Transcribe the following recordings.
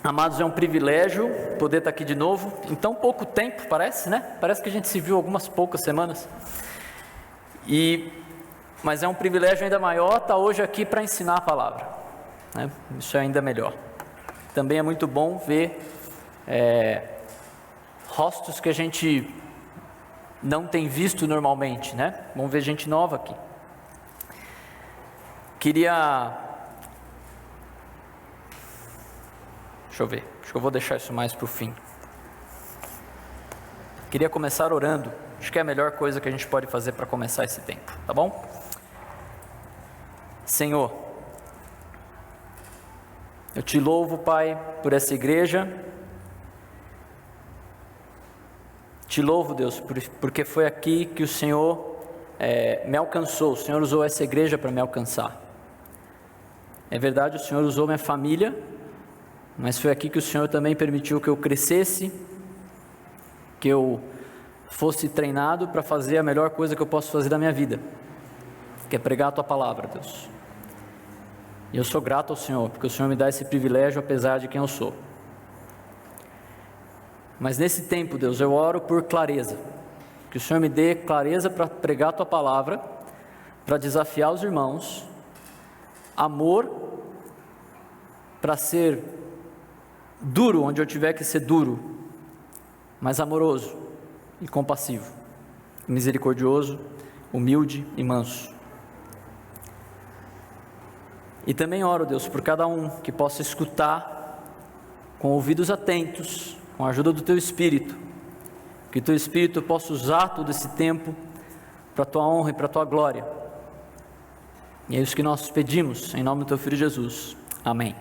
Amados, é um privilégio poder estar aqui de novo, em tão pouco tempo, parece, né? Parece que a gente se viu algumas poucas semanas, mas é um privilégio ainda maior estar hoje aqui para ensinar a palavra, né? Isso é ainda melhor. Também é muito bom ver rostos que a gente não tem visto normalmente, né? Vamos ver gente nova aqui. Deixa eu ver, acho que eu vou deixar isso mais para o fim. Queria começar orando, acho que é a melhor coisa que a gente pode fazer para começar esse tempo, tá bom? Senhor, eu te louvo, Pai, por essa igreja. Te louvo, Deus, porque foi aqui que o Senhor me alcançou. O Senhor usou essa igreja para me alcançar. É verdade, o Senhor usou minha família, mas foi aqui que o Senhor também permitiu que eu crescesse, que eu fosse treinado para fazer a melhor coisa que eu posso fazer da minha vida, que é pregar a Tua palavra, Deus. E eu sou grato ao Senhor, porque o Senhor me dá esse privilégio, apesar de quem eu sou. Mas nesse tempo, Deus, eu oro por clareza, que o Senhor me dê clareza para pregar a Tua palavra, para desafiar os irmãos, amor para ser duro onde eu tiver que ser duro, mas amoroso e compassivo, misericordioso, humilde e manso. E também oro, Deus, por cada um que possa escutar com ouvidos atentos, com a ajuda do Teu Espírito, que Teu Espírito possa usar todo esse tempo para a Tua honra e para a Tua glória. E é isso que nós pedimos, em nome do Teu Filho Jesus. Amém.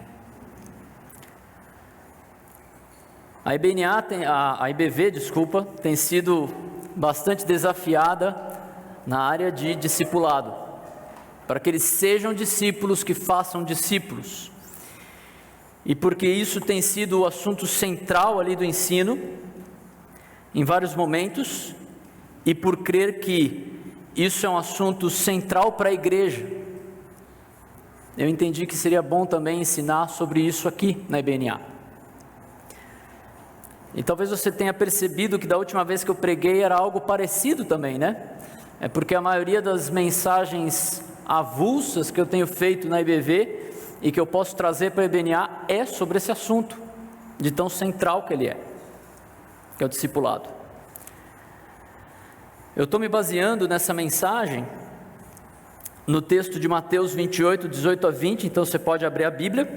A IBV, tem sido bastante desafiada na área de discipulado, para que eles sejam discípulos que façam discípulos. E porque isso tem sido o assunto central ali do ensino, em vários momentos, e por crer que isso é um assunto central para a igreja, eu entendi que seria bom também ensinar sobre isso aqui na IBNA. E talvez você tenha percebido que da última vez que eu preguei era algo parecido também, né? É porque a maioria das mensagens avulsas que eu tenho feito na IBV e que eu posso trazer para a IBNA é sobre esse assunto, de tão central que ele é, que é o discipulado. Eu estou me baseando nessa mensagem no texto de Mateus 28, 18 a 20, então você pode abrir a Bíblia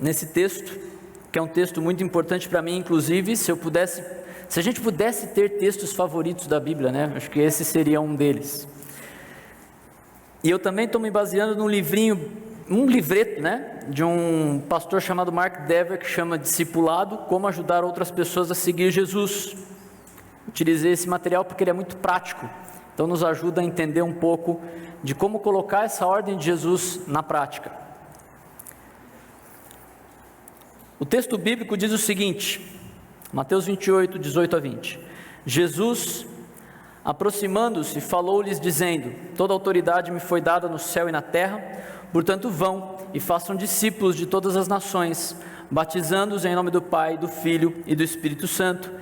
nesse texto, que é um texto muito importante para mim, inclusive, se a gente pudesse ter textos favoritos da Bíblia, né? Acho que esse seria um deles. E eu também estou me baseando num livreto, né? De um pastor chamado Mark Dever, que chama Discipulado, como ajudar outras pessoas a seguir Jesus. Utilizei esse material porque ele é muito prático, então nos ajuda a entender um pouco de como colocar essa ordem de Jesus na prática. O texto bíblico diz o seguinte, Mateus 28, 18 a 20. Jesus, aproximando-se, falou-lhes dizendo: toda autoridade me foi dada no céu e na terra, portanto vão e façam discípulos de todas as nações, batizando-os em nome do Pai, do Filho e do Espírito Santo,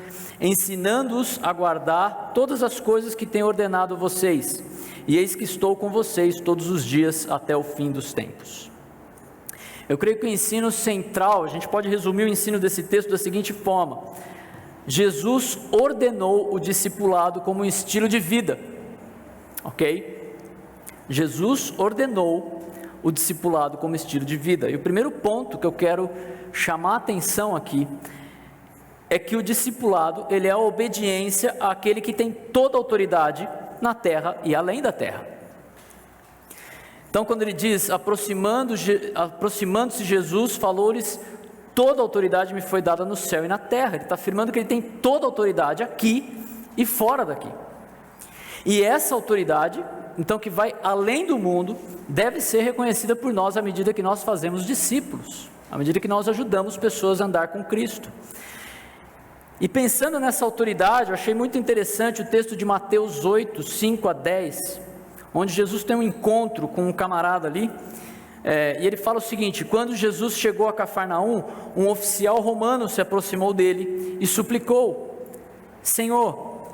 ensinando-os a guardar todas as coisas que tenho ordenado a vocês, e eis que estou com vocês todos os dias até o fim dos tempos. Eu creio que o ensino central, a gente pode resumir o ensino desse texto da seguinte forma: Jesus ordenou o discipulado como um estilo de vida, ok? Jesus ordenou o discipulado como estilo de vida. E o primeiro ponto que eu quero chamar a atenção aqui é que o discipulado, ele é a obediência àquele que tem toda a autoridade na terra e além da terra. Então, quando ele diz, aproximando-se Jesus, falou-lhes: toda a autoridade me foi dada no céu e na terra. Ele está afirmando que ele tem toda a autoridade aqui e fora daqui. E essa autoridade, então, que vai além do mundo, deve ser reconhecida por nós à medida que nós fazemos discípulos, à medida que nós ajudamos pessoas a andar com Cristo. E pensando nessa autoridade, eu achei muito interessante o texto de Mateus 8, 5 a 10, onde Jesus tem um encontro com um camarada ali, e ele fala o seguinte: quando Jesus chegou a Cafarnaum, um oficial romano se aproximou dele e suplicou: Senhor,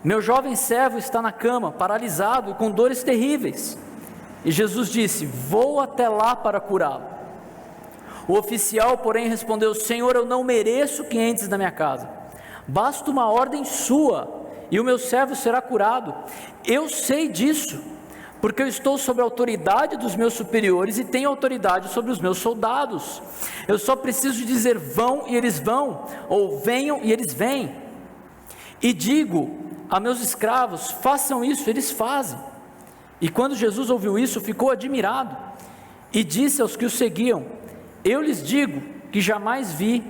meu jovem servo está na cama, paralisado e com dores terríveis. E Jesus disse: vou até lá para curá-lo. O oficial, porém, respondeu: Senhor, eu não mereço que entres na minha casa. Basta uma ordem sua e o meu servo será curado. Eu sei disso, porque eu estou sob a autoridade dos meus superiores e tenho autoridade sobre os meus soldados. Eu só preciso dizer vão e eles vão, ou venham e eles vêm. E digo a meus escravos, façam isso, eles fazem. E quando Jesus ouviu isso, ficou admirado e disse aos que o seguiam: eu lhes digo que jamais vi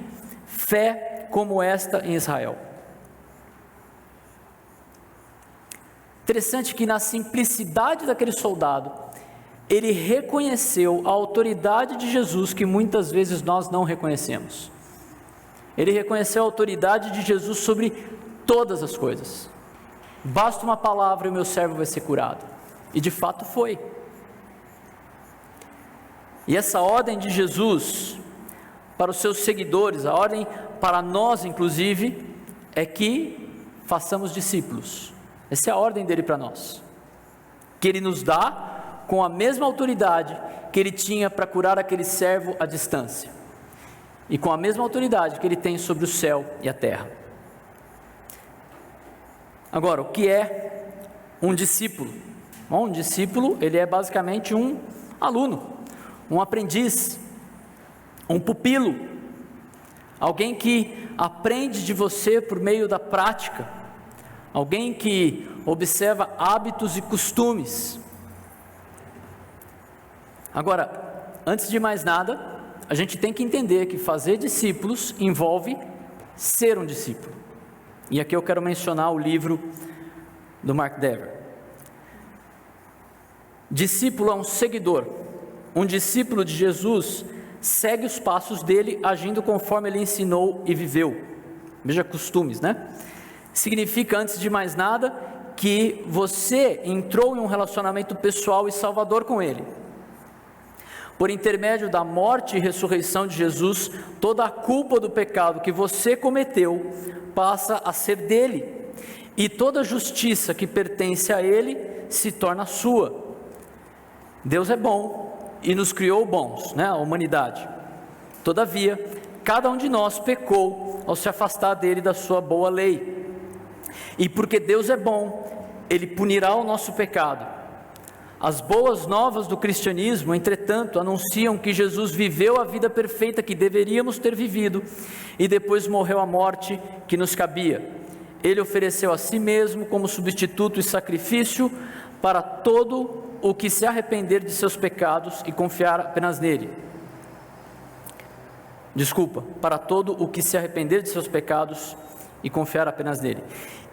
fé como esta em Israel. Interessante que na simplicidade daquele soldado, ele reconheceu a autoridade de Jesus que muitas vezes nós não reconhecemos. Ele reconheceu a autoridade de Jesus sobre todas as coisas. Basta uma palavra e o meu servo vai ser curado. E de fato foi. E essa ordem de Jesus para os seus seguidores, a ordem para nós inclusive, é que façamos discípulos. Essa é a ordem dele para nós, que ele nos dá com a mesma autoridade que ele tinha para curar aquele servo à distância, e com a mesma autoridade que ele tem sobre o céu e a terra. Agora, o que é um discípulo? Bom, um discípulo, ele é basicamente um aluno, um aprendiz, um pupilo, alguém que aprende de você por meio da prática, alguém que observa hábitos e costumes. Agora, antes de mais nada, a gente tem que entender que fazer discípulos envolve ser um discípulo. E aqui eu quero mencionar o livro do Mark Dever. Discípulo é um seguidor. Um discípulo de Jesus segue os passos dele, agindo conforme ele ensinou e viveu. Veja, costumes, né? Significa, antes de mais nada, que você entrou em um relacionamento pessoal e salvador com ele. Por intermédio da morte e ressurreição de Jesus, toda a culpa do pecado que você cometeu passa a ser dele, e toda a justiça que pertence a ele se torna sua. Deus é bom e nos criou bons, né? A humanidade. Todavia, cada um de nós pecou ao se afastar dele, da sua boa lei. E porque Deus é bom, ele punirá o nosso pecado. As boas novas do cristianismo, entretanto, anunciam que Jesus viveu a vida perfeita que deveríamos ter vivido e depois morreu a morte que nos cabia. Ele ofereceu a si mesmo como substituto e sacrifício para todo o que se arrepender de seus pecados e confiar apenas nele. Para todo o que se arrepender de seus pecados e confiar apenas nele.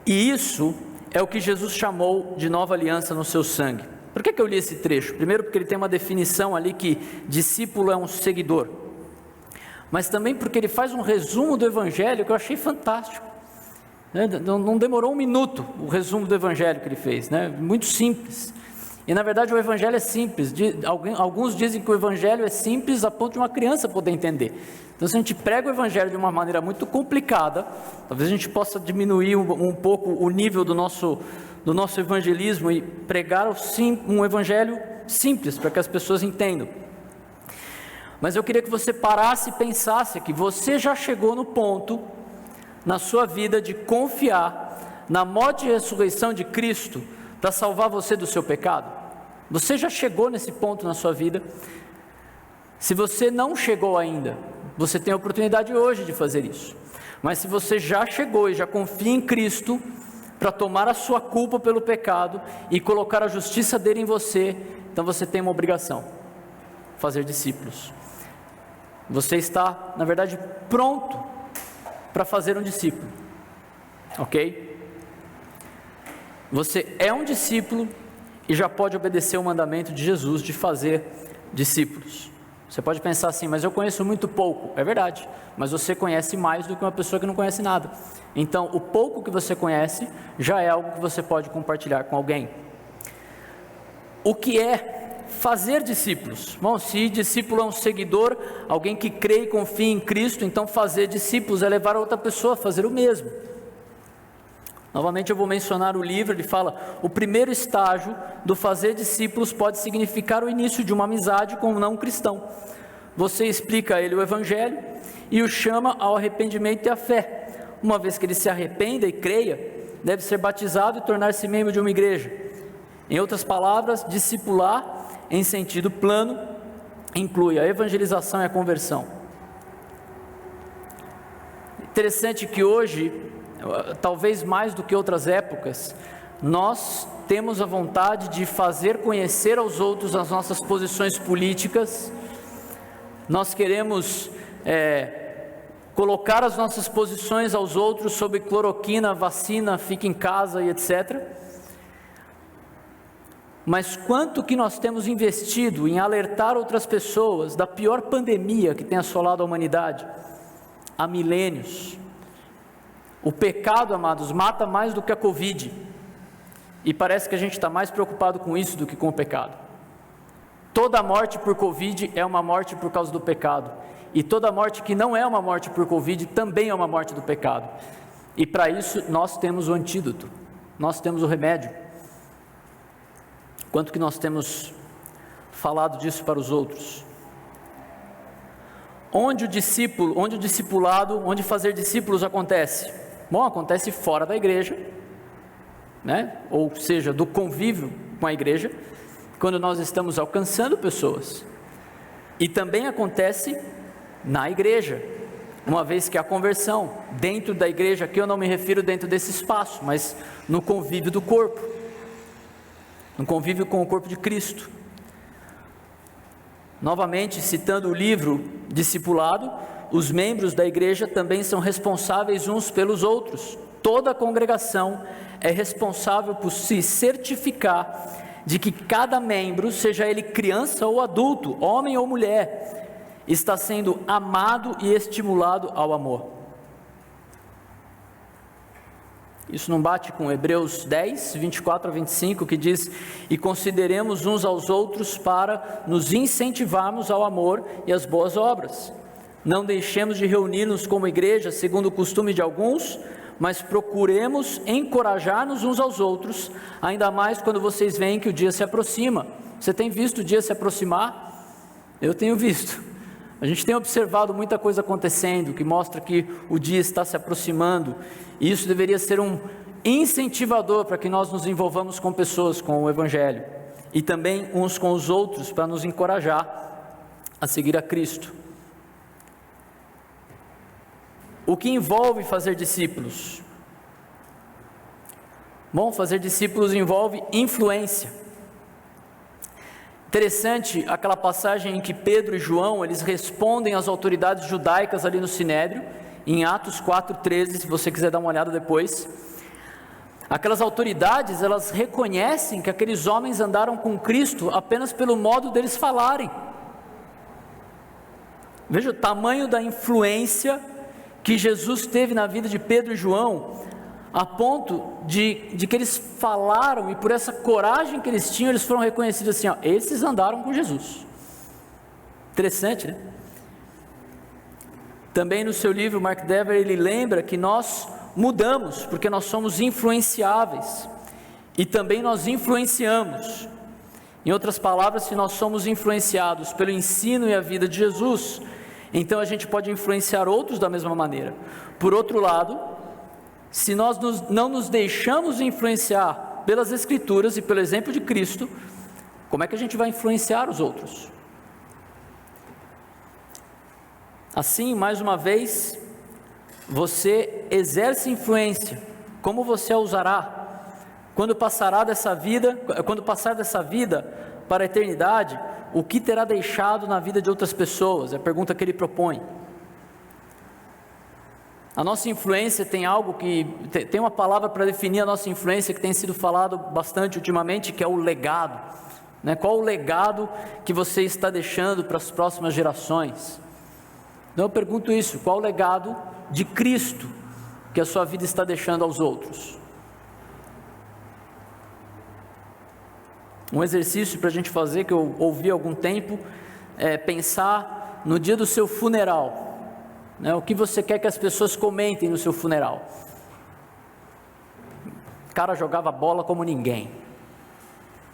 E isso é o que Jesus chamou de nova aliança no seu sangue. Por que eu li esse trecho? Primeiro, porque ele tem uma definição ali que discípulo é um seguidor, mas também porque ele faz um resumo do Evangelho que eu achei fantástico. Não demorou um minuto o resumo do Evangelho que ele fez, né? Muito simples. E na verdade o Evangelho é simples. Alguns dizem que o Evangelho é simples a ponto de uma criança poder entender. Então, se a gente prega o Evangelho de uma maneira muito complicada, talvez a gente possa diminuir um pouco o nível do nosso evangelismo e pregar um Evangelho simples, para que as pessoas entendam. Mas eu queria que você parasse e pensasse que você já chegou no ponto na sua vida de confiar na morte e ressurreição de Cristo para salvar você do seu pecado. Você já chegou nesse ponto na sua vida? Se você não chegou ainda, você tem a oportunidade hoje de fazer isso. Mas se você já chegou e já confia em Cristo para tomar a sua culpa pelo pecado e colocar a justiça dele em você, então você tem uma obrigação: fazer discípulos. Você está, na verdade, pronto para fazer um discípulo, ok? Você é um discípulo e já pode obedecer o mandamento de Jesus de fazer discípulos. Você pode pensar assim: mas eu conheço muito pouco. É verdade, mas você conhece mais do que uma pessoa que não conhece nada. Então, o pouco que você conhece já é algo que você pode compartilhar com alguém. O que é fazer discípulos. Bom, se discípulo é um seguidor, alguém que crê e confia em Cristo, então fazer discípulos é levar a outra pessoa a fazer o mesmo. Novamente eu vou mencionar o livro, ele fala: o primeiro estágio do fazer discípulos pode significar o início de uma amizade com um não cristão. Você explica a ele o Evangelho e o chama ao arrependimento e à fé. Uma vez que ele se arrependa e creia, deve ser batizado e tornar-se membro de uma igreja. Em outras palavras, discipular em sentido plano inclui a evangelização e a conversão. Interessante que hoje, talvez mais do que outras épocas, nós temos a vontade de fazer conhecer aos outros as nossas posições políticas. Nós queremos colocar as nossas posições aos outros sobre cloroquina, vacina, fica em casa e etc. Mas quanto que nós temos investido em alertar outras pessoas da pior pandemia que tem assolado a humanidade há milênios? O pecado, amados, mata mais do que a Covid, e parece que a gente está mais preocupado com isso do que com o pecado. Toda morte por Covid é uma morte por causa do pecado, e toda morte que não é uma morte por Covid também é uma morte do pecado, e para isso nós temos o antídoto, nós temos o remédio. Quanto que nós temos falado disso para os outros? Onde fazer discípulos acontece? Bom, acontece fora da igreja, né? Ou seja, do convívio com a igreja, quando nós estamos alcançando pessoas. E também acontece na igreja, uma vez que a conversão, dentro da igreja, aqui eu não me refiro dentro desse espaço, mas no convívio do corpo, no convívio com o corpo de Cristo. Novamente, citando o livro Discipulado, os membros da igreja também são responsáveis uns pelos outros. Toda a congregação é responsável por se certificar de que cada membro, seja ele criança ou adulto, homem ou mulher, está sendo amado e estimulado ao amor. Isso não bate com Hebreus 10, 24 a 25, que diz: e consideremos uns aos outros para nos incentivarmos ao amor e às boas obras. Não deixemos de reunir-nos como igreja, segundo o costume de alguns, mas procuremos encorajar-nos uns aos outros, ainda mais quando vocês veem que o dia se aproxima. Você tem visto o dia se aproximar? Eu tenho visto. A gente tem observado muita coisa acontecendo, que mostra que o dia está se aproximando, e isso deveria ser um incentivador para que nós nos envolvamos com pessoas, com o Evangelho, e também uns com os outros, para nos encorajar a seguir a Cristo. O que envolve fazer discípulos? Bom, fazer discípulos envolve influência. Interessante aquela passagem em que Pedro e João, eles respondem às autoridades judaicas ali no Sinédrio, em Atos 4:13, se você quiser dar uma olhada depois. Aquelas autoridades, elas reconhecem que aqueles homens andaram com Cristo apenas pelo modo deles falarem. Veja o tamanho da influência que Jesus teve na vida de Pedro e João, a ponto de que eles falaram, e por essa coragem que eles tinham, eles foram reconhecidos assim, esses andaram com Jesus. Interessante, né? Também no seu livro, Mark Dever, ele lembra que nós mudamos, porque nós somos influenciáveis, e também nós influenciamos. Em outras palavras, se nós somos influenciados pelo ensino e a vida de Jesus, então a gente pode influenciar outros da mesma maneira. Por outro lado, se nós não nos deixamos influenciar pelas Escrituras e pelo exemplo de Cristo, como é que a gente vai influenciar os outros? Assim, mais uma vez, você exerce influência. Como você a usará? Quando passar dessa vida para a eternidade, o que terá deixado na vida de outras pessoas? É a pergunta que ele propõe. A nossa influência tem uma palavra para definir a nossa influência que tem sido falado bastante ultimamente, que é o legado, né? Qual o legado que você está deixando para as próximas gerações? Então eu pergunto isso: qual o legado de Cristo que a sua vida está deixando aos outros? Um exercício para a gente fazer, que eu ouvi há algum tempo, é pensar no dia do seu funeral, né? O que você quer que as pessoas comentem no seu funeral? O cara jogava bola como ninguém.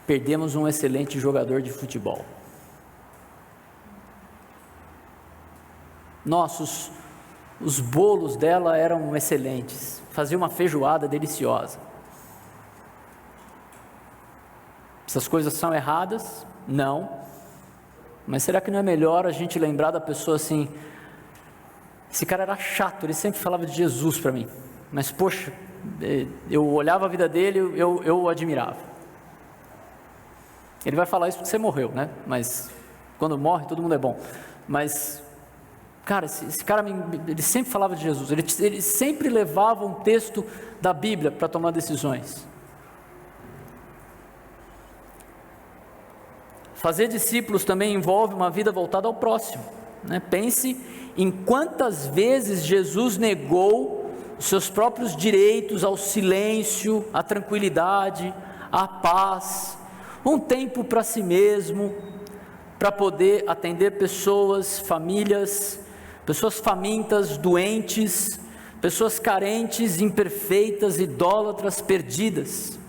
Perdemos um excelente jogador de futebol. Nossa, os bolos dela eram excelentes. Fazia uma feijoada deliciosa. Essas coisas são erradas? Não. Mas será que não é melhor a gente lembrar da pessoa assim: esse cara era chato, ele sempre falava de Jesus para mim, mas poxa, eu olhava a vida dele, eu o admirava. Ele vai falar isso porque você morreu, né? Mas quando morre todo mundo é bom. Mas, cara, esse cara, ele sempre falava de Jesus, ele sempre levava um texto da Bíblia para tomar decisões. Fazer discípulos também envolve uma vida voltada ao próximo, né? Pense em quantas vezes Jesus negou os seus próprios direitos ao silêncio, à tranquilidade, à paz, um tempo para si mesmo, para poder atender pessoas, famílias, pessoas famintas, doentes, pessoas carentes, imperfeitas, idólatras, perdidas.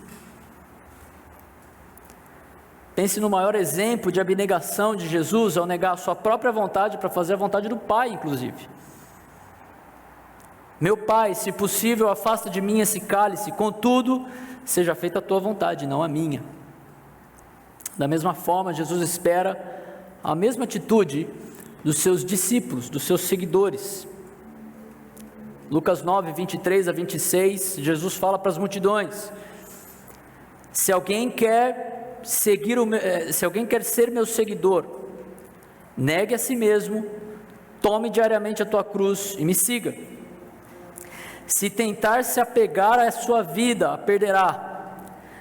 Pense no maior exemplo de abnegação de Jesus ao negar a sua própria vontade para fazer a vontade do Pai, inclusive. Meu Pai, se possível, afasta de mim esse cálice, contudo, seja feita a tua vontade, não a minha. Da mesma forma, Jesus espera a mesma atitude dos seus discípulos, dos seus seguidores. Lucas 9, 23 a 26, Jesus fala para as multidões: se alguém quer ser meu seguidor, negue a si mesmo, tome diariamente a tua cruz e me siga. Se tentar se apegar à sua vida, a perderá.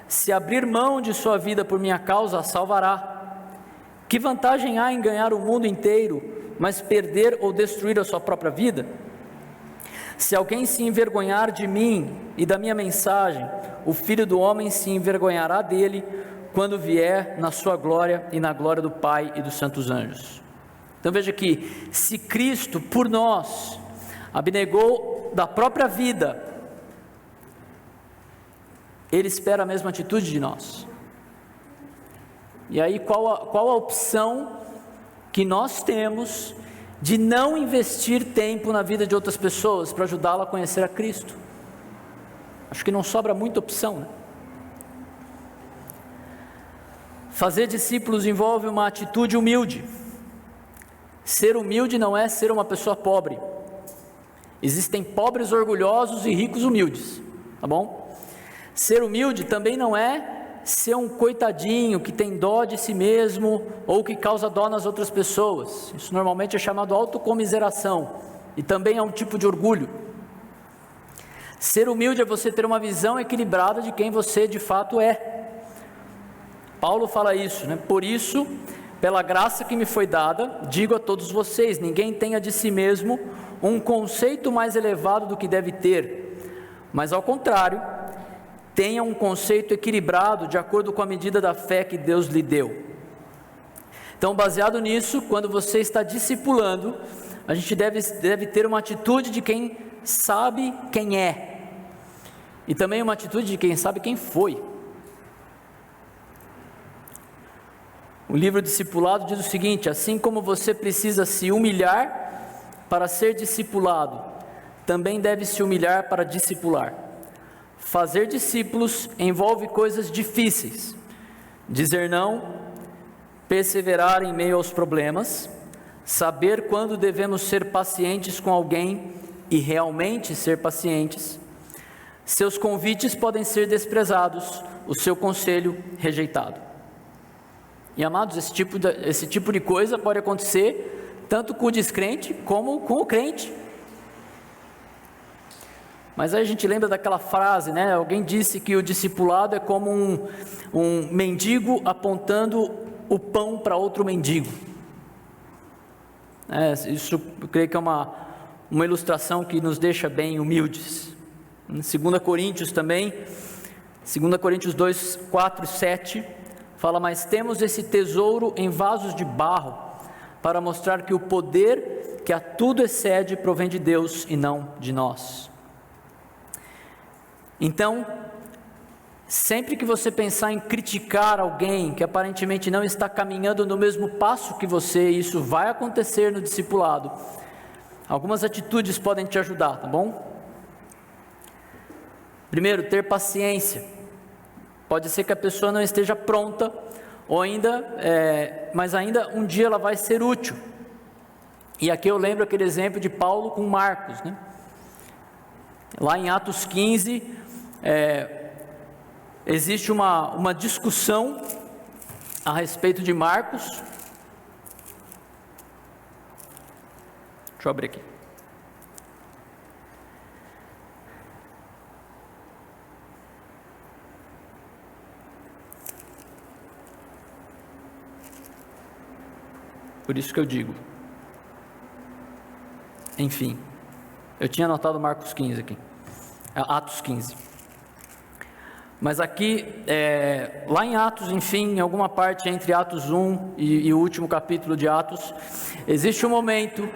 Se abrir mão de sua vida por minha causa, a salvará. Que vantagem há em ganhar o mundo inteiro, mas perder ou destruir a sua própria vida? Se alguém se envergonhar de mim e da minha mensagem, o Filho do Homem se envergonhará dele, quando vier na sua glória e na glória do Pai e dos santos anjos. Então veja que, se Cristo por nós abnegou da própria vida, Ele espera a mesma atitude de nós. E aí qual a opção que nós temos de não investir tempo na vida de outras pessoas para ajudá-la a conhecer a Cristo? Acho que não sobra muita opção, né? Fazer discípulos envolve uma atitude humilde. Ser humilde não é ser uma pessoa pobre. Existem pobres orgulhosos e ricos humildes, tá bom? Ser humilde também não é ser um coitadinho que tem dó de si mesmo ou que causa dó nas outras pessoas. Isso normalmente é chamado autocomiseração e também é um tipo de orgulho. Ser humilde é você ter uma visão equilibrada de quem você de fato é. Paulo fala isso, né? Por isso, pela graça que me foi dada, digo a todos vocês: ninguém tenha de si mesmo um conceito mais elevado do que deve ter, mas ao contrário, tenha um conceito equilibrado de acordo com a medida da fé que Deus lhe deu. Então, baseado nisso, quando você está discipulando, a gente deve ter uma atitude de quem sabe quem é, e também uma atitude de quem sabe quem foi. O livro Discipulado diz o seguinte: assim como você precisa se humilhar para ser discipulado, também deve se humilhar para discipular. Fazer discípulos envolve coisas difíceis: dizer não, perseverar em meio aos problemas, saber quando devemos ser pacientes com alguém e realmente ser pacientes. Seus convites podem ser desprezados, o seu conselho rejeitado. E amados, esse tipo de coisa pode acontecer tanto com o descrente como com o crente. Mas aí a gente lembra daquela frase, né? Alguém disse que o discipulado é como um mendigo apontando o pão para outro mendigo. Isso eu creio que é uma ilustração que nos deixa bem humildes. Em 2 Coríntios também, 2 Coríntios 2, 4 e 7, fala: mas temos esse tesouro em vasos de barro, para mostrar que o poder que a tudo excede provém de Deus e não de nós. Então, sempre que você pensar em criticar alguém que aparentemente não está caminhando no mesmo passo que você, e isso vai acontecer no discipulado, algumas atitudes podem te ajudar, tá bom? Primeiro, ter paciência. Pode ser que a pessoa não esteja pronta, ou mas ainda um dia ela vai ser útil. E aqui eu lembro aquele exemplo de Paulo com Marcos, né? Lá em Atos 15, existe uma discussão a respeito de Marcos. Deixa eu abrir aqui. Por isso que eu digo. Enfim, eu tinha anotado Marcos 15 aqui, Atos 15. Mas aqui, lá em Atos, enfim, em alguma parte entre Atos 1 e o último capítulo de Atos, existe um momento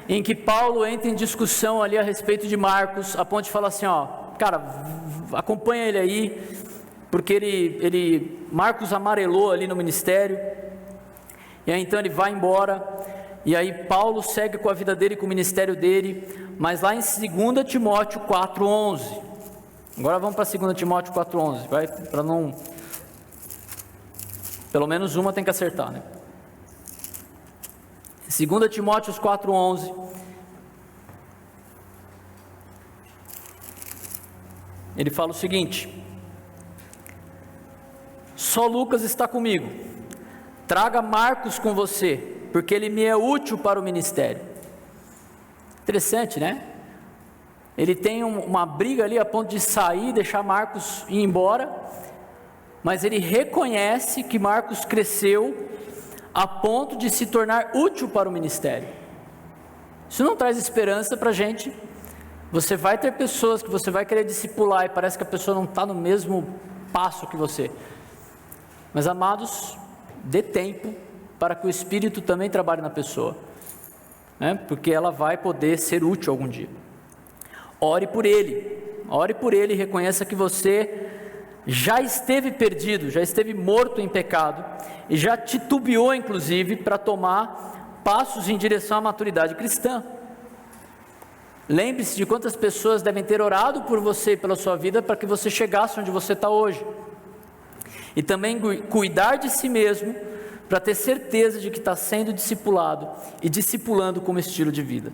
em que Paulo entra em discussão ali a respeito de Marcos, a ponto de falar assim: ó, cara, acompanha ele aí, porque Marcos amarelou ali no ministério, e aí então ele vai embora, e aí Paulo segue com a vida dele, com o ministério dele, mas lá em 2 Timóteo 4,11, agora vamos para 2 Timóteo 4,11, vai, para não, pelo menos uma tem que acertar, né? 2 Timóteo 4,11, ele fala o seguinte: só Lucas está comigo, traga Marcos com você, porque ele me é útil para o ministério. Interessante, né? Ele tem uma briga ali a ponto de sair, deixar Marcos ir embora, mas ele reconhece que Marcos cresceu a ponto de se tornar útil para o ministério. Isso não traz esperança para a gente. Você vai ter pessoas que você vai querer discipular e parece que a pessoa não está no mesmo passo que você. Mas, amados, dê tempo para que o Espírito também trabalhe na pessoa, né? Porque ela vai poder ser útil algum dia. Ore por ele, reconheça que você já esteve perdido, já esteve morto em pecado, e já titubeou inclusive para tomar passos em direção à maturidade cristã. Lembre-se de quantas pessoas devem ter orado por você e pela sua vida para que você chegasse onde você está hoje. E também cuidar de si mesmo, para ter certeza de que está sendo discipulado e discipulando como estilo de vida.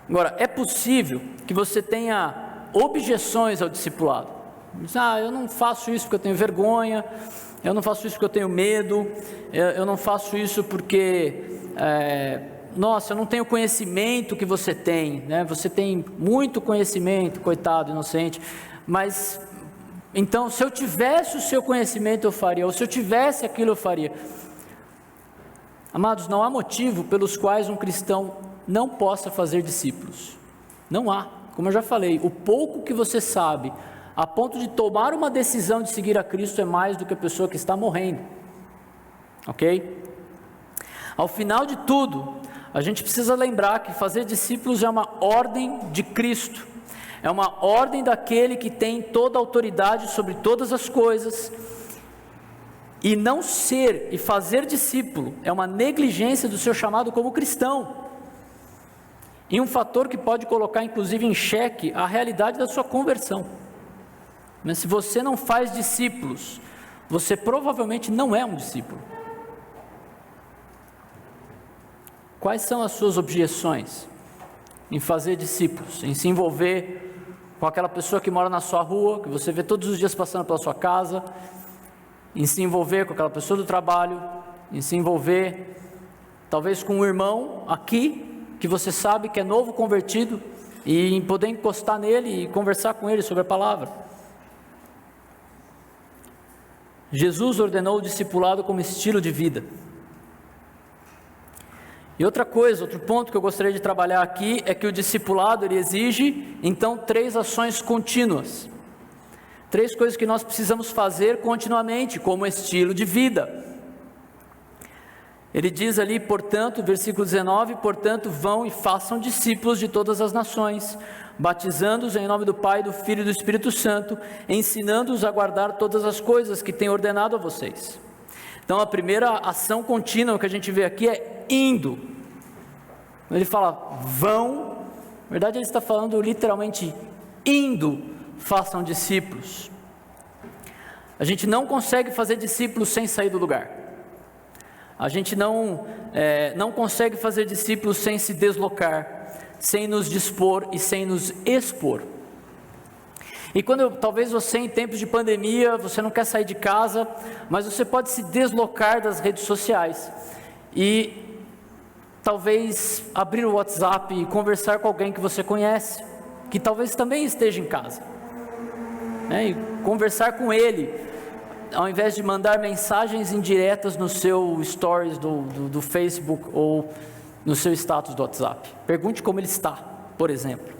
Agora, é possível que você tenha objeções ao discipulado. Eu não faço isso porque eu tenho vergonha, eu não faço isso porque eu tenho medo, eu não faço isso porque, eu não tenho o conhecimento que você tem, né? Você tem muito conhecimento, coitado, inocente, mas... então, se eu tivesse o seu conhecimento eu faria, ou se eu tivesse aquilo eu faria. Amados, não há motivo pelos quais um cristão não possa fazer discípulos. Não há. Como eu já falei, o pouco que você sabe, a ponto de tomar uma decisão de seguir a Cristo, é mais do que a pessoa que está morrendo. Ok? Ao final de tudo, a gente precisa lembrar que fazer discípulos é uma ordem de Cristo. É uma ordem daquele que tem toda a autoridade sobre todas as coisas, e não ser e fazer discípulo é uma negligência do seu chamado como cristão, e um fator que pode colocar inclusive em xeque a realidade da sua conversão. Mas se você não faz discípulos, você provavelmente não é um discípulo. Quais são as suas objeções em fazer discípulos, em se envolver com aquela pessoa que mora na sua rua, que você vê todos os dias passando pela sua casa, em se envolver com aquela pessoa do trabalho, em se envolver talvez com um irmão aqui, que você sabe que é novo convertido, e em poder encostar nele e conversar com ele sobre a palavra. Jesus ordenou o discipulado como estilo de vida. E outra coisa, outro ponto que eu gostaria de trabalhar aqui, é que o discipulado ele exige, então, 3 ações contínuas. 3 coisas que nós precisamos fazer continuamente, como estilo de vida. Ele diz ali, portanto, versículo 19, portanto, vão e façam discípulos de todas as nações, batizando-os em nome do Pai, do Filho e do Espírito Santo, ensinando-os a guardar todas as coisas que tenho ordenado a vocês. Então, a primeira ação contínua que a gente vê aqui é indo. Ele fala, vão, na verdade ele está falando literalmente, indo, façam discípulos. A gente não consegue fazer discípulos sem sair do lugar. A gente não consegue fazer discípulos sem se deslocar, sem nos dispor e sem nos expor. E talvez você, em tempos de pandemia, você não quer sair de casa, mas você pode se deslocar das redes sociais e talvez abrir o WhatsApp e conversar com alguém que você conhece, que talvez também esteja em casa, né? E conversar com ele, ao invés de mandar mensagens indiretas no seu stories do Facebook ou no seu status do WhatsApp. Pergunte como ele está, por exemplo.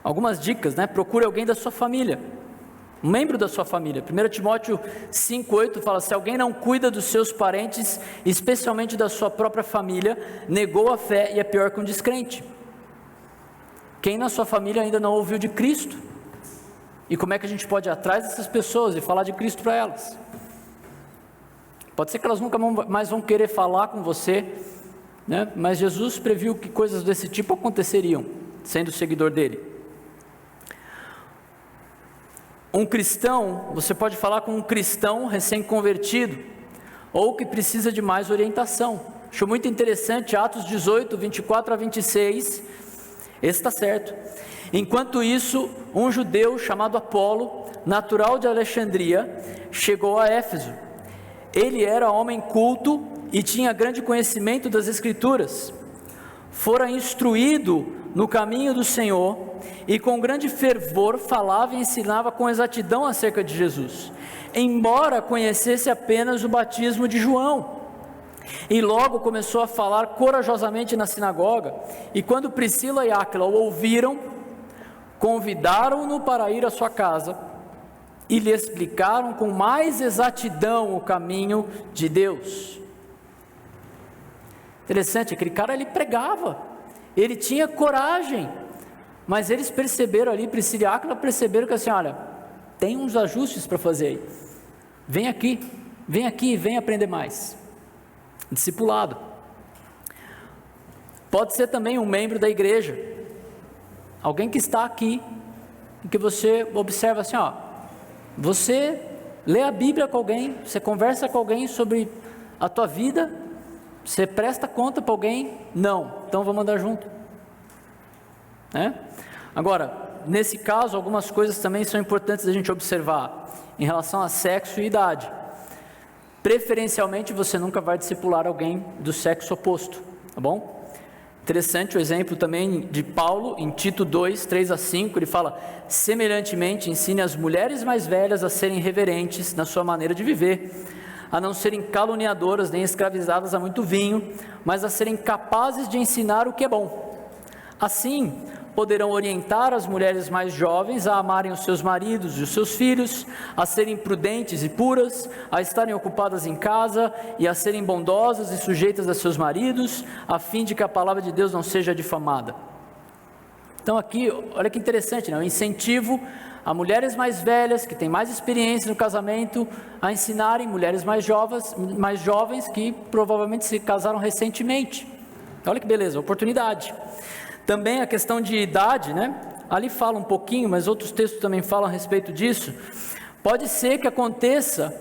Algumas dicas, né? Procure alguém da sua família, um membro da sua família. 1 Timóteo 5,8 fala, se alguém não cuida dos seus parentes, especialmente da sua própria família, negou a fé e é pior que um descrente. Quem na sua família ainda não ouviu de Cristo? E como é que a gente pode ir atrás dessas pessoas e falar de Cristo para elas? Pode ser que elas nunca mais vão querer falar com você, né? Mas Jesus previu que coisas desse tipo aconteceriam, sendo seguidor dele. Um cristão, você pode falar com um cristão recém-convertido, ou que precisa de mais orientação. Acho muito interessante, Atos 18, 24 a 26, esse está certo. Enquanto isso, um judeu chamado Apolo, natural de Alexandria, chegou a Éfeso. Ele era homem culto e tinha grande conhecimento das Escrituras. Fora instruído no caminho do Senhor e com grande fervor falava e ensinava com exatidão acerca de Jesus, embora conhecesse apenas o batismo de João. E logo começou a falar corajosamente na sinagoga, e quando Priscila e Áquila o ouviram, convidaram-no para ir à sua casa e lhe explicaram com mais exatidão o caminho de Deus. Interessante, aquele cara ele pregava, ele tinha coragem, mas eles perceberam ali, Priscila e Áquila perceberam que assim, olha, tem uns ajustes para fazer aí, vem aqui, vem aprender mais. Discipulado. Pode ser também um membro da igreja, alguém que está aqui, e que você observa assim, ó, você lê a Bíblia com alguém, você conversa com alguém sobre a tua vida, você presta conta para alguém? Não, então vamos andar junto, né? Agora, nesse caso, algumas coisas também são importantes a gente observar, em relação a sexo e idade. Preferencialmente, você nunca vai discipular alguém do sexo oposto, tá bom? Interessante o exemplo também de Paulo, em Tito 2, 3 a 5, ele fala, semelhantemente, ensine as mulheres mais velhas a serem reverentes na sua maneira de viver, a não serem caluniadoras, nem escravizadas a muito vinho, mas a serem capazes de ensinar o que é bom. Assim, poderão orientar as mulheres mais jovens a amarem os seus maridos e os seus filhos, a serem prudentes e puras, a estarem ocupadas em casa e a serem bondosas e sujeitas a seus maridos, a fim de que a palavra de Deus não seja difamada. Então aqui, olha que interessante, né? O incentivo a mulheres mais velhas, que têm mais experiência no casamento, a ensinarem mulheres mais jovens que provavelmente se casaram recentemente. Olha que beleza, oportunidade. Também a questão de idade, né? Ali fala um pouquinho, mas outros textos também falam a respeito disso. Pode ser que aconteça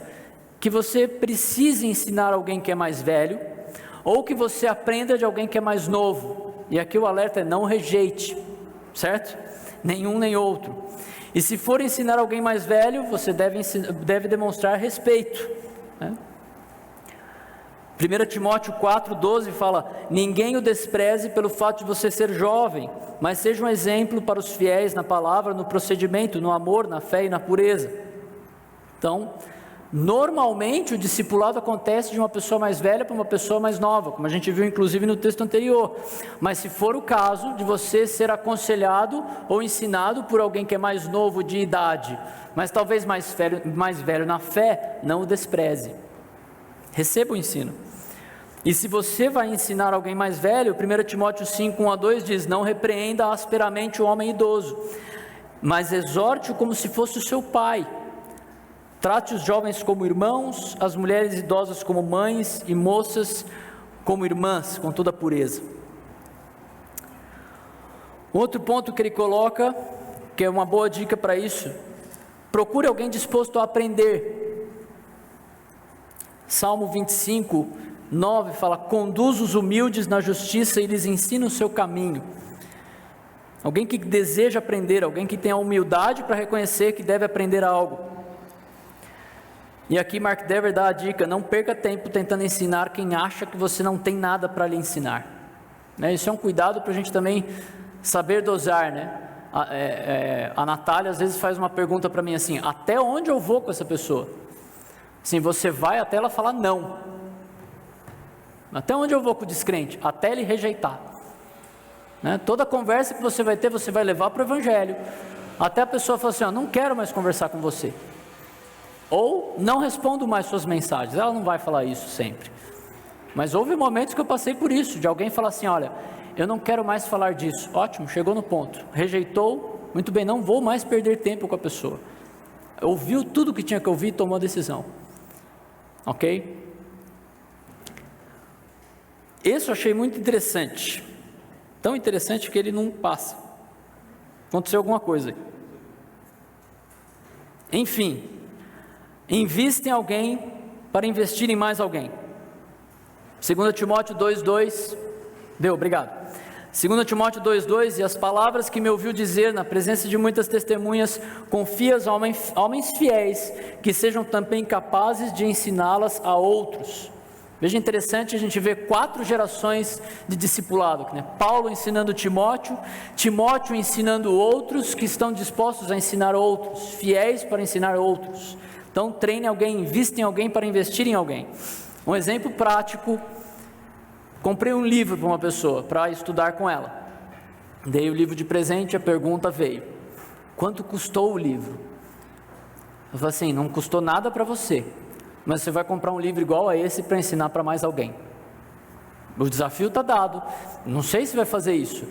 que você precise ensinar alguém que é mais velho, ou que você aprenda de alguém que é mais novo. E aqui o alerta é não rejeite, certo? Nenhum nem outro. E se for ensinar alguém mais velho, você deve demonstrar respeito, né? 1 Timóteo 4,12 fala, ninguém o despreze pelo fato de você ser jovem, mas seja um exemplo para os fiéis na palavra, no procedimento, no amor, na fé e na pureza. Então, Normalmente o discipulado acontece de uma pessoa mais velha para uma pessoa mais nova, como a gente viu inclusive no texto anterior. Mas se for o caso de você ser aconselhado ou ensinado por alguém que é mais novo de idade, mas talvez mais velho na fé, não o despreze. Receba o ensino. E se você vai ensinar alguém mais velho, 1 Timóteo 5, 1-2 diz: não repreenda asperamente o homem idoso, mas exorte-o como se fosse o seu pai. Trate os jovens como irmãos, as mulheres idosas como mães e moças como irmãs, com toda a pureza. Outro ponto que ele coloca, que é uma boa dica para isso: procure alguém disposto a aprender. Salmo 25, 9 fala: conduz os humildes na justiça e lhes ensina o seu caminho. Alguém que deseja aprender, alguém que tem a humildade para reconhecer que deve aprender algo. E aqui Mark Dever dá a dica: não perca tempo tentando ensinar quem acha que você não tem nada para lhe ensinar. Isso é um cuidado para a gente também saber dosar, a Natália às vezes faz uma pergunta para mim assim: até onde eu vou com essa pessoa? Assim, você vai até ela falar não. Até onde eu vou com o descrente? Até ele rejeitar. Toda conversa que você vai ter, você vai levar para o Evangelho, até a pessoa falar assim: não quero mais conversar com você, ou não respondo mais suas mensagens. Ela não vai falar isso sempre, mas houve momentos que eu passei por isso, de alguém falar assim: olha, eu não quero mais falar disso. Ótimo, chegou no ponto, rejeitou, muito bem, não vou mais perder tempo com a pessoa. Ouviu tudo que tinha que ouvir e tomou a decisão. Ok? Esse eu achei muito interessante, tão interessante que ele não passa. Aconteceu alguma coisa aí. Enfim, invista em alguém para investir em mais alguém. 2 Timóteo 2,2, obrigado. 2 Timóteo 2,2: e as palavras que me ouviu dizer na presença de muitas testemunhas, confia-as a homens fiéis, que sejam também capazes de ensiná-las a outros. Veja, interessante a gente ver 4 gerações de discipulado, Paulo ensinando Timóteo, Timóteo ensinando outros que estão dispostos a ensinar outros, fiéis para ensinar outros. Então treine alguém, invista em alguém para investir em alguém. Um exemplo prático: comprei um livro para uma pessoa, para estudar com ela, dei o livro de presente, a pergunta veio: quanto custou o livro? Eu falei assim: não custou nada para você, mas você vai comprar um livro igual a esse para ensinar para mais alguém. O desafio está dado, não sei se vai fazer isso.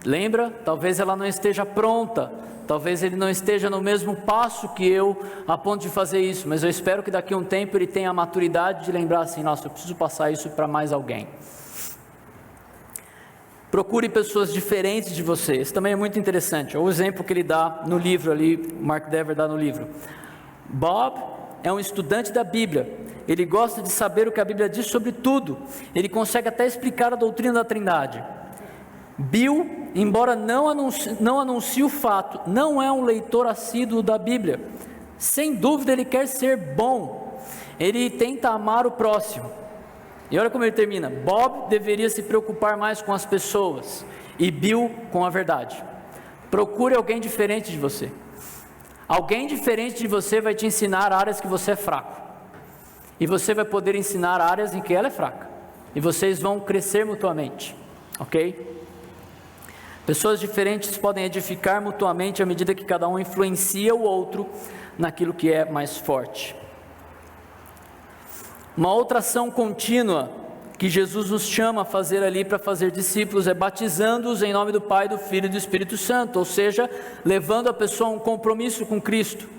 Lembra, talvez ela não esteja pronta, talvez ele não esteja no mesmo passo que eu, a ponto de fazer isso, mas eu espero que daqui a um tempo ele tenha a maturidade de lembrar assim: nossa, eu preciso passar isso para mais alguém. Procure pessoas diferentes de você. Isso também é muito interessante. O exemplo que ele dá no livro ali, Mark Dever dá no livro: Bob é um estudante da Bíblia, ele gosta de saber o que a Bíblia diz sobre tudo, ele consegue até explicar a doutrina da Trindade. Bill, embora não anuncie o fato, não é um leitor assíduo da Bíblia. Sem dúvida ele quer ser bom, ele tenta amar o próximo. E olha como ele termina: Bob deveria se preocupar mais com as pessoas e Bill com a verdade. Procure alguém diferente de você. Alguém diferente de você vai te ensinar áreas que você é fraco, e você vai poder ensinar áreas em que ela é fraca, e vocês vão crescer mutuamente, ok? Pessoas diferentes podem edificar mutuamente à medida que cada um influencia o outro naquilo que é mais forte. Uma outra ação contínua que Jesus nos chama a fazer ali para fazer discípulos é batizando-os em nome do Pai, do Filho e do Espírito Santo, ou seja, levando a pessoa a um compromisso com Cristo.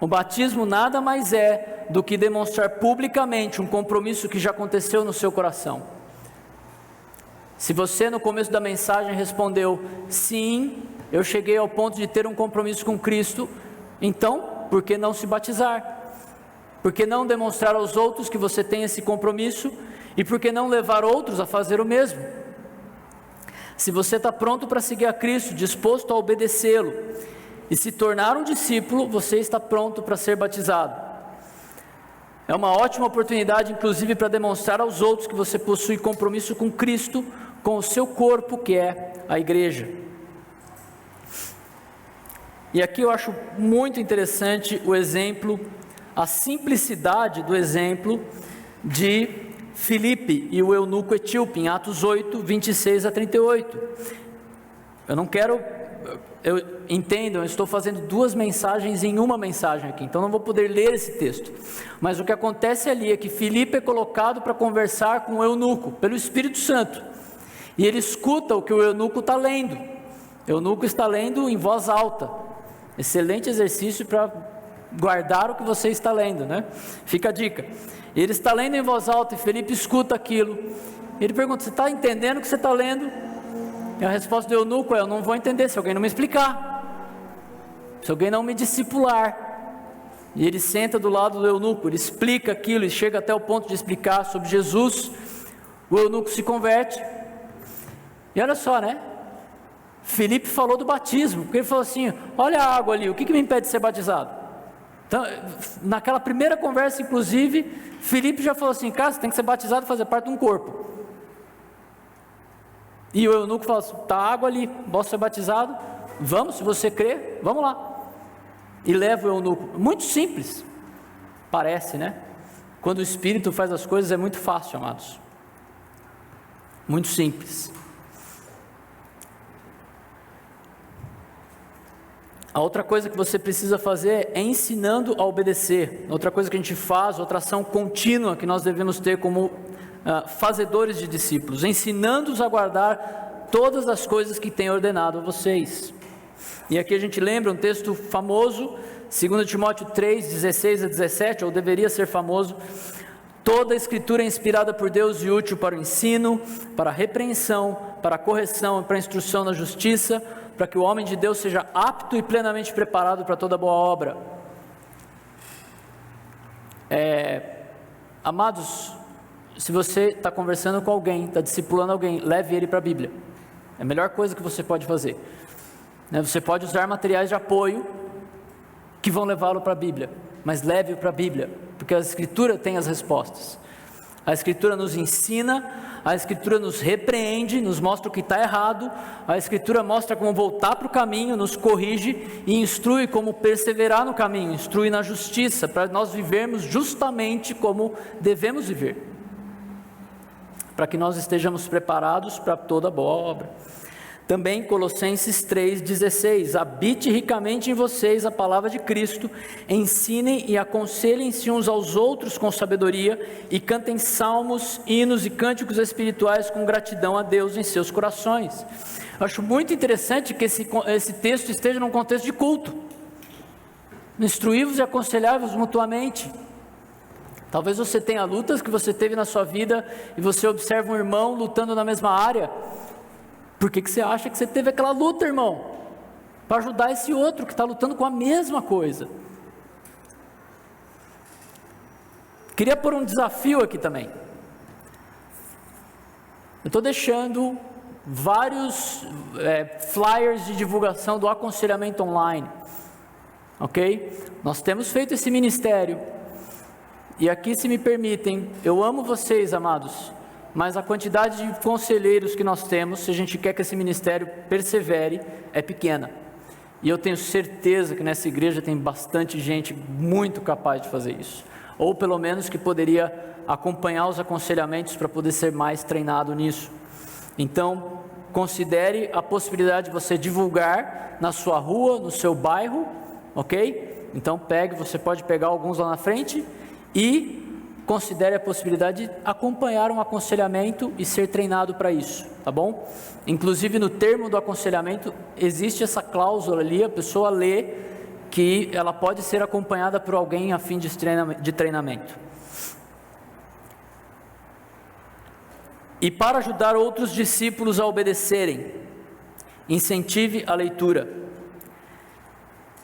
O batismo nada mais é do que demonstrar publicamente um compromisso que já aconteceu no seu coração. Se você no começo da mensagem respondeu: sim, eu cheguei ao ponto de ter um compromisso com Cristo, então, por que não se batizar? Por que não demonstrar aos outros que você tem esse compromisso? E por que não levar outros a fazer o mesmo? Se você está pronto para seguir a Cristo, disposto a obedecê-lo e se tornar um discípulo, você está pronto para ser batizado. É uma ótima oportunidade, inclusive, para demonstrar aos outros que você possui compromisso com Cristo, com o seu corpo, que é a igreja. E aqui eu acho muito interessante o exemplo a simplicidade do exemplo de Filipe e o eunuco etíope, em Atos 8, 26 a 38. Entendam, eu estou fazendo duas mensagens em uma mensagem aqui, então não vou poder ler esse texto. Mas o que acontece ali é que Filipe é colocado para conversar com o eunuco, pelo Espírito Santo. E ele escuta o que o eunuco está lendo. O eunuco está lendo em voz alta. Excelente exercício para guardar o que você está lendo, né? Fica a dica. Ele está lendo em voz alta e Filipe escuta aquilo. Ele pergunta: você está entendendo o que você está lendo? E a resposta do eunuco é: eu não vou entender se alguém não me explicar, se alguém não me discipular. E ele senta do lado do eunuco, ele explica aquilo e chega até o ponto de explicar sobre Jesus. O eunuco se converte. E olha só, né? Filipe falou do batismo, porque ele falou assim: olha a água ali, o que me impede de ser batizado? Então, naquela primeira conversa, inclusive, Filipe já falou assim: cara, você tem que ser batizado e fazer parte de um corpo. E o eunuco falou assim: tá água ali, posso ser batizado? Vamos, se você crer, vamos lá. E leva o eunuco. Muito simples, parece, né? Quando o Espírito faz as coisas é muito fácil, amados. Muito simples. A outra coisa que você precisa fazer é ensinando a obedecer. Outra coisa que a gente faz, outra ação contínua que nós devemos ter como fazedores de discípulos, ensinando-os a guardar todas as coisas que tem ordenado a vocês. E aqui a gente lembra um texto famoso, 2 Timóteo 3, 16 a 17, ou deveria ser famoso: toda a escritura é inspirada por Deus e útil para o ensino, para a repreensão, para a correção e para a instrução na justiça, para que o homem de Deus seja apto e plenamente preparado para toda boa obra. Amados, se você está conversando com alguém, está discipulando alguém, leve ele para a Bíblia. É a melhor coisa que você pode fazer. Você pode usar materiais de apoio que vão levá-lo para a Bíblia, mas leve-o para a Bíblia, porque a Escritura tem as respostas. A Escritura nos ensina, a Escritura nos repreende, nos mostra o que está errado, a Escritura mostra como voltar para o caminho, nos corrige e instrui como perseverar no caminho, instrui na justiça, para nós vivermos justamente como devemos viver, para que nós estejamos preparados para toda boa obra. Também Colossenses 3,16: habite ricamente em vocês a palavra de Cristo, ensinem e aconselhem-se uns aos outros com sabedoria, e cantem salmos, hinos e cânticos espirituais com gratidão a Deus em seus corações. Acho muito interessante que esse texto esteja num contexto de culto. Instruí-vos e aconselhai-vos mutuamente. Talvez você tenha lutas que você teve na sua vida, e você observa um irmão lutando na mesma área. Por que você acha que você teve aquela luta, irmão? Para ajudar esse outro que está lutando com a mesma coisa. Queria pôr um desafio aqui também. Eu estou deixando vários flyers de divulgação do aconselhamento online. Ok? Nós temos feito esse ministério. E aqui, se me permitem, eu amo vocês, amados, mas a quantidade de conselheiros que nós temos, se a gente quer que esse ministério persevere, é pequena. E eu tenho certeza que nessa igreja tem bastante gente muito capaz de fazer isso. Ou pelo menos que poderia acompanhar os aconselhamentos para poder ser mais treinado nisso. Então, considere a possibilidade de você divulgar na sua rua, no seu bairro, ok? Então você pode pegar alguns lá na frente e considere a possibilidade de acompanhar um aconselhamento e ser treinado para isso, tá bom? Inclusive no termo do aconselhamento existe essa cláusula ali, a pessoa lê que ela pode ser acompanhada por alguém a fim de treinamento. E para ajudar outros discípulos a obedecerem, incentive a leitura.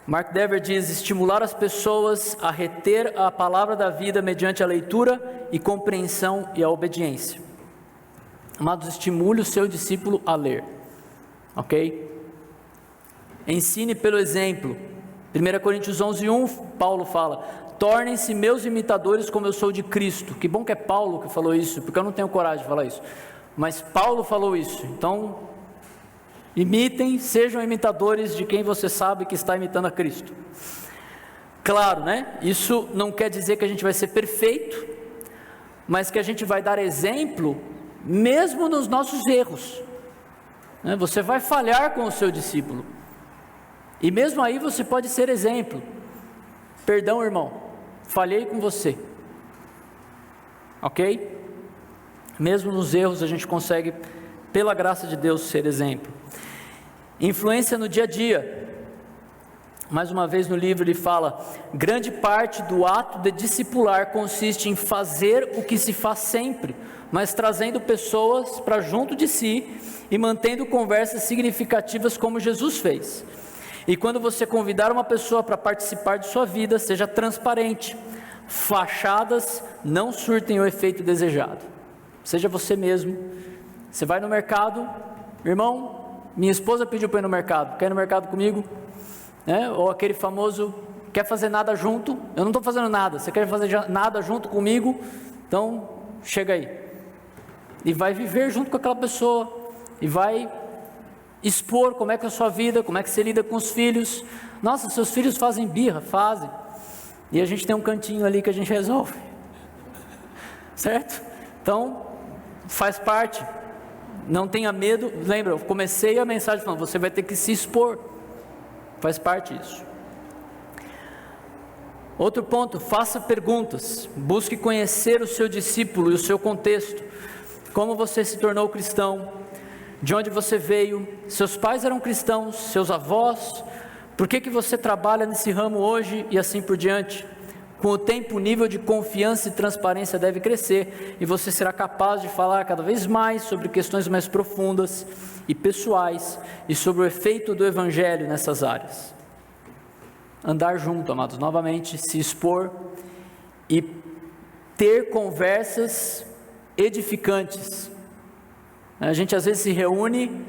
Mark Dever diz: estimular as pessoas a reter a palavra da vida mediante a leitura e compreensão e a obediência. Amados, estimule o seu discípulo a ler, ok? Ensine pelo exemplo. 1 Coríntios 11:1, Paulo fala: tornem-se meus imitadores como eu sou de Cristo. Que bom que é Paulo que falou isso, porque eu não tenho coragem de falar isso, mas Paulo falou isso. Então, imitem, sejam imitadores de quem você sabe que está imitando a Cristo. claro, né? Isso não quer dizer que a gente vai ser perfeito, mas que a gente vai dar exemplo mesmo nos nossos erros, né? Você vai falhar com o seu discípulo, e mesmo aí você pode ser exemplo. Perdão, irmão, falhei com você, ok? Mesmo nos erros a gente consegue, pela graça de Deus, ser exemplo. Influência no dia a dia. Mais uma vez no livro ele fala: grande parte do ato de discipular consiste em fazer o que se faz sempre, mas trazendo pessoas para junto de si e mantendo conversas significativas como Jesus fez. E quando você convidar uma pessoa para participar de sua vida, seja transparente. Fachadas não surtem o efeito desejado. Seja você mesmo. Você vai no mercado, irmão, minha esposa pediu para ir no mercado, quer ir no mercado comigo? Ou aquele famoso, quer fazer nada junto? Eu não estou fazendo nada, você quer fazer nada junto comigo? Então chega aí, e vai viver junto com aquela pessoa, e vai expor como é que é a sua vida, como é que você lida com os filhos. Nossa, seus filhos fazem birra, fazem, e a gente tem um cantinho ali que a gente resolve, certo? Então faz parte, não tenha medo. Lembra, eu comecei a mensagem falando, você vai ter que se expor, faz parte disso. Outro ponto, faça perguntas, busque conhecer o seu discípulo e o seu contexto, como você se tornou cristão, de onde você veio, seus pais eram cristãos, seus avós, por que você trabalha nesse ramo hoje e assim por diante. Com o tempo, o nível de confiança e transparência deve crescer, e você será capaz de falar cada vez mais sobre questões mais profundas e pessoais, e sobre o efeito do Evangelho nessas áreas. Andar junto, amados, novamente, se expor e ter conversas edificantes. A gente às vezes se reúne,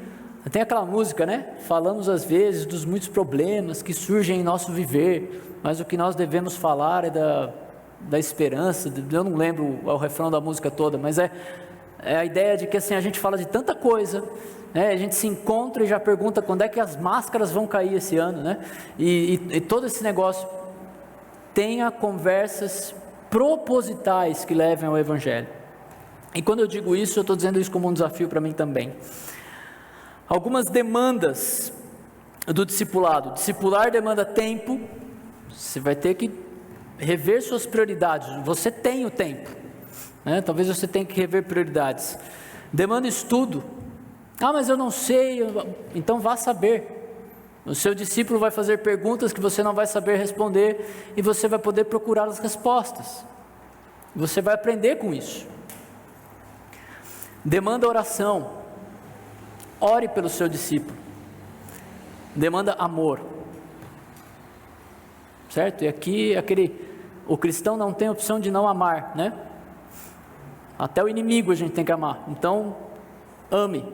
tem aquela música, né? Falamos às vezes dos muitos problemas que surgem em nosso viver, mas o que nós devemos falar é da esperança. Eu não lembro o refrão da música toda, mas é a ideia de que assim, a gente fala de tanta coisa, né? A gente se encontra e já pergunta quando é que as máscaras vão cair esse ano, né? E todo esse negócio. Tenha conversas propositais que levem ao Evangelho. E quando eu digo isso, eu estou dizendo isso como um desafio para mim também. Algumas demandas do discipulado. Discipular demanda tempo. Você vai ter que rever suas prioridades. Você tem o tempo, né? Talvez você tenha que rever prioridades. Demanda estudo. Mas eu não sei. Então vá saber. O seu discípulo vai fazer perguntas que você não vai saber responder, e você vai poder procurar as respostas. Você vai aprender com isso. Demanda oração. Ore pelo seu discípulo. Demanda amor. Certo? E aqui o cristão não tem opção de não amar, né? Até o inimigo a gente tem que amar. Então, ame.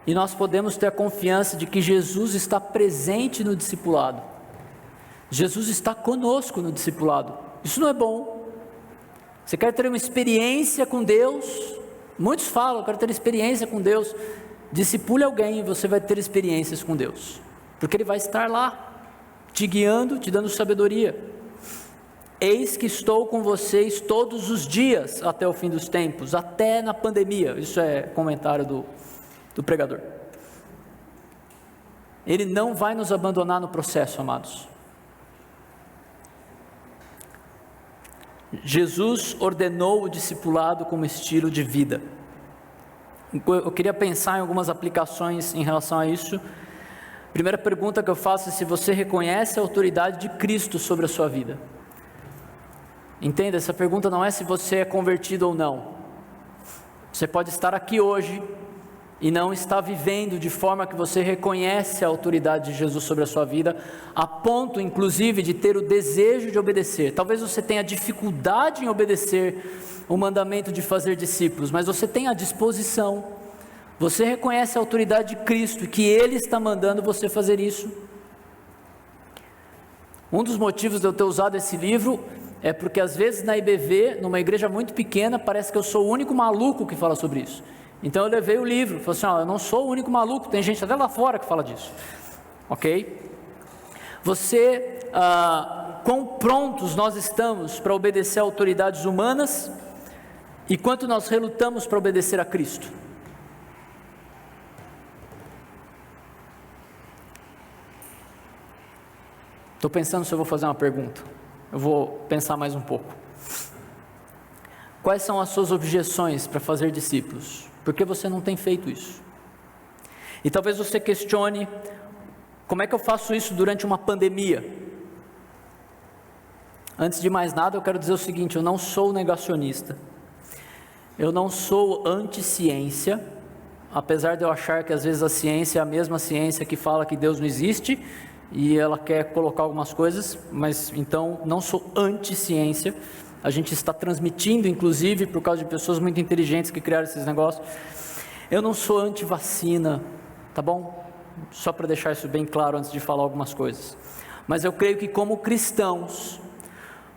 E nós podemos ter a confiança de que Jesus está presente no discipulado. Jesus está conosco no discipulado. Isso não é bom? Você quer ter uma experiência com Deus? Muitos falam, eu quero ter experiência com Deus. Discipule alguém e você vai ter experiências com Deus, porque Ele vai estar lá, te guiando, te dando sabedoria. Eis que estou com vocês todos os dias até o fim dos tempos, até na pandemia. Isso é comentário do pregador. Ele não vai nos abandonar no processo, amados. Jesus ordenou o discipulado como estilo de vida. Eu queria pensar em algumas aplicações em relação a isso. Primeira pergunta que eu faço é se você reconhece a autoridade de Cristo sobre a sua vida. Entenda, essa pergunta não é se você é convertido ou não. Você pode estar aqui hoje e não está vivendo de forma que você reconhece a autoridade de Jesus sobre a sua vida, a ponto inclusive de ter o desejo de obedecer. Talvez você tenha dificuldade em obedecer o mandamento de fazer discípulos, mas você tem a disposição, você reconhece a autoridade de Cristo e que Ele está mandando você fazer isso. Um dos motivos de eu ter usado esse livro é porque às vezes na IBV, numa igreja muito pequena, parece que eu sou o único maluco que fala sobre isso. Então eu levei o livro, falei assim, eu não sou o único maluco, tem gente até lá fora que fala disso, ok? Quão prontos nós estamos para obedecer a autoridades humanas e quanto nós relutamos para obedecer a Cristo? Estou pensando se eu vou fazer uma pergunta, eu vou pensar mais um pouco. Quais são as suas objeções para fazer discípulos? Por que você não tem feito isso? E talvez você questione, como é que eu faço isso durante uma pandemia? Antes de mais nada, eu quero dizer o seguinte, eu não sou negacionista, eu não sou anti-ciência, apesar de eu achar que às vezes a ciência é a mesma ciência que fala que Deus não existe, e ela quer colocar algumas coisas, mas então não sou anti-ciência. A gente está transmitindo, inclusive, por causa de pessoas muito inteligentes que criaram esses negócios. Eu não sou anti-vacina, tá bom? Só para deixar isso bem claro antes de falar algumas coisas. Mas eu creio que como cristãos,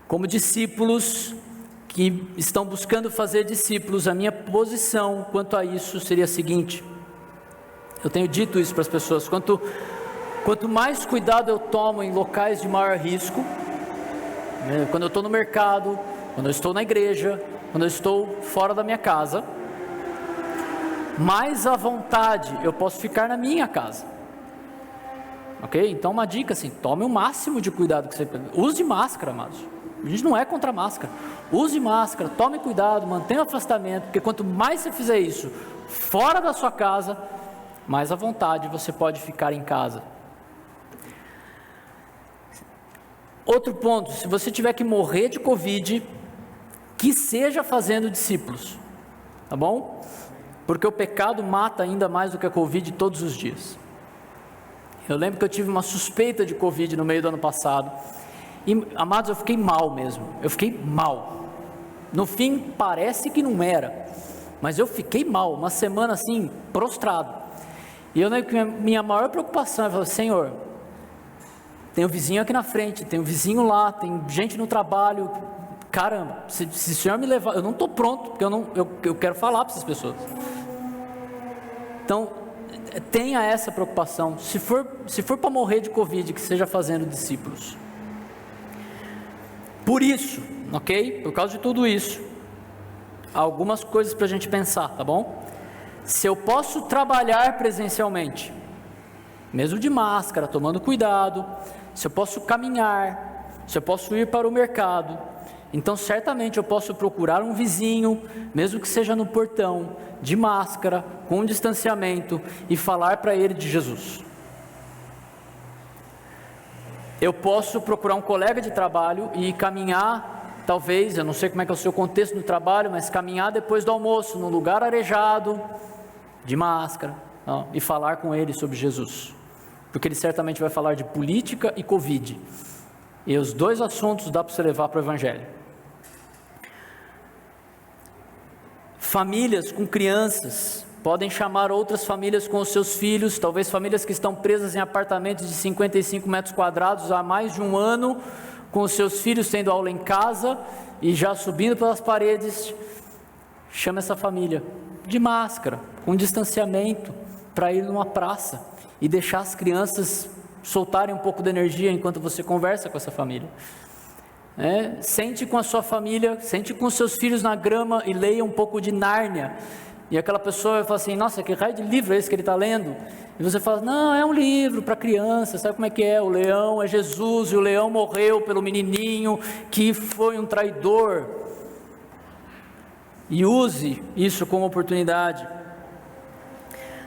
como discípulos que estão buscando fazer discípulos, a minha posição quanto a isso seria a seguinte. Eu tenho dito isso para as pessoas, quanto mais cuidado eu tomo em locais de maior risco, quando eu estou no mercado, quando eu estou na igreja, quando eu estou fora da minha casa, mais à vontade eu posso ficar na minha casa, ok? Então uma dica assim, tome o máximo de cuidado que você pode. Use máscara, amados, a gente não é contra a máscara, use máscara, tome cuidado, mantenha o afastamento, porque quanto mais você fizer isso fora da sua casa, mais à vontade você pode ficar em casa. Outro ponto, se você tiver que morrer de Covid, que seja fazendo discípulos, tá bom? Porque o pecado mata ainda mais do que a Covid todos os dias. Eu lembro que eu tive uma suspeita de Covid no meio do ano passado, e, amados, eu fiquei mal mesmo, eu fiquei mal. No fim, parece que não era, mas eu fiquei mal, uma semana assim, prostrado. E eu lembro que minha maior preocupação, eu falei, Senhor, tem um vizinho aqui na frente, tem um vizinho lá, tem gente no trabalho, caramba, se o Senhor me levar, eu não estou pronto, porque eu quero falar para essas pessoas. Então, tenha essa preocupação, se for para morrer de Covid, que seja fazendo discípulos. Por isso, ok? Por causa de tudo isso, algumas coisas para a gente pensar, tá bom? Se eu posso trabalhar presencialmente, mesmo de máscara, tomando cuidado, se eu posso caminhar, se eu posso ir para o mercado, então certamente eu posso procurar um vizinho, mesmo que seja no portão, de máscara, com distanciamento, e falar para ele de Jesus. Eu posso procurar um colega de trabalho e caminhar, talvez, eu não sei como é que é o seu contexto no trabalho, mas caminhar depois do almoço, num lugar arejado, de máscara, e falar com ele sobre Jesus. Porque ele certamente vai falar de política e Covid, e os dois assuntos dá para você levar para o Evangelho. Famílias com crianças podem chamar outras famílias com os seus filhos, talvez famílias que estão presas em apartamentos de 55 metros quadrados há mais de um ano, com os seus filhos tendo aula em casa e já subindo pelas paredes. Chama essa família de máscara, com distanciamento, para ir numa praça e deixar as crianças soltarem um pouco de energia enquanto você conversa com essa família. Sente com a sua família, sente com os seus filhos na grama e leia um pouco de Nárnia. E aquela pessoa vai falar assim, nossa, que raio de livro é esse que ele está lendo? E você fala, não, é um livro para criança, sabe como é que é? O leão é Jesus e o leão morreu pelo menininho que foi um traidor. E use isso como oportunidade.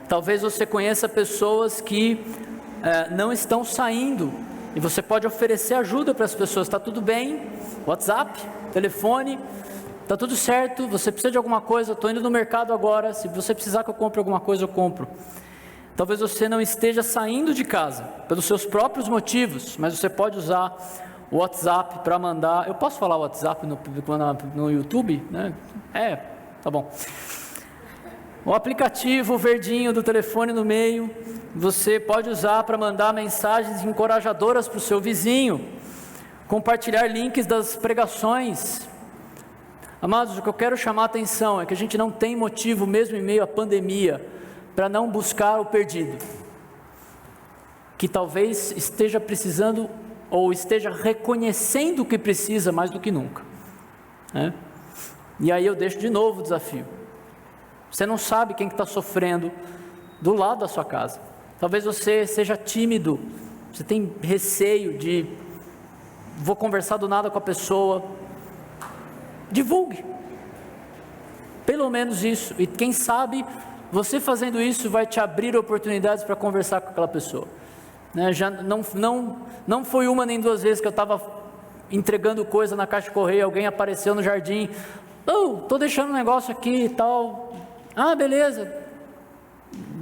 Talvez você conheça pessoas que não estão saindo, e você pode oferecer ajuda para as pessoas. Está tudo bem? WhatsApp, telefone, está tudo certo, você precisa de alguma coisa, estou indo no mercado agora, se você precisar que eu compre alguma coisa, eu compro. Talvez você não esteja saindo de casa, pelos seus próprios motivos, mas você pode usar o WhatsApp para mandar. Eu posso falar o WhatsApp no YouTube? Né? Tá bom. O aplicativo verdinho do telefone no meio, você pode usar para mandar mensagens encorajadoras para o seu vizinho, compartilhar links das pregações, Amados, o que eu quero chamar a atenção é que a gente não tem motivo, mesmo em meio à pandemia, para não buscar o perdido, que talvez esteja precisando ou esteja reconhecendo o que precisa mais do que nunca, né? E aí eu deixo de novo o desafio. Você não sabe quem está sofrendo do lado da sua casa. Talvez você seja tímido, você tem receio de, vou conversar do nada com a pessoa. Divulgue, pelo menos isso, e quem sabe você fazendo isso vai te abrir oportunidades para conversar com aquela pessoa, né? Já não foi uma nem duas vezes que eu estava entregando coisa na caixa de correio, alguém apareceu no jardim, estou deixando um negócio aqui e tal, beleza,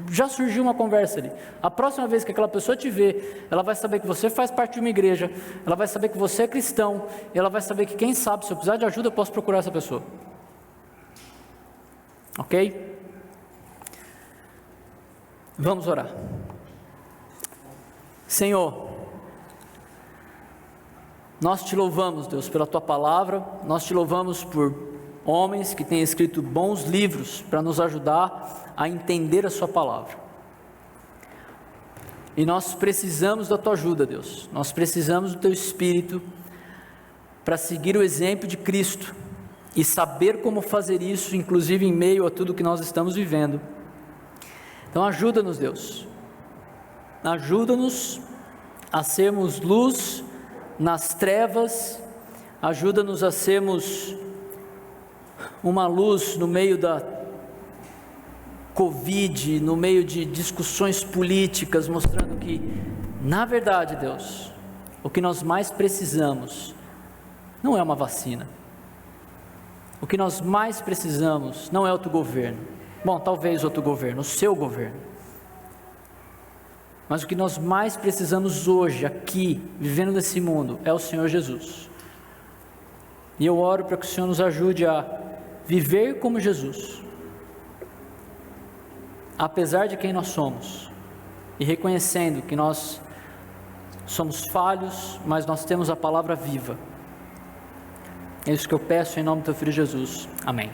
já surgiu uma conversa ali. A próxima vez que aquela pessoa te vê, ela vai saber que você faz parte de uma igreja, ela vai saber que você é cristão, e ela vai saber que, quem sabe, se eu precisar de ajuda, eu posso procurar essa pessoa. Ok? Vamos orar. Senhor, nós te louvamos, Deus, pela tua palavra, nós te louvamos por homens que têm escrito bons livros para nos ajudar a entender a sua palavra. E nós precisamos da tua ajuda, Deus. Nós precisamos do teu Espírito para seguir o exemplo de Cristo e saber como fazer isso, inclusive em meio a tudo que nós estamos vivendo. Então ajuda-nos, Deus. Ajuda-nos a sermos luz nas trevas. Ajuda-nos a sermos uma luz no meio da Covid, no meio de discussões políticas, mostrando que, na verdade, Deus, o que nós mais precisamos não é uma vacina. O que nós mais precisamos não é outro governo. Bom, talvez outro governo, o seu governo. Mas o que nós mais precisamos hoje, aqui, vivendo nesse mundo, é o Senhor Jesus. E eu oro para que o Senhor nos ajude a viver como Jesus, apesar de quem nós somos, e reconhecendo que nós somos falhos, mas nós temos a palavra viva. É isso que eu peço em nome do teu Filho Jesus. Amém.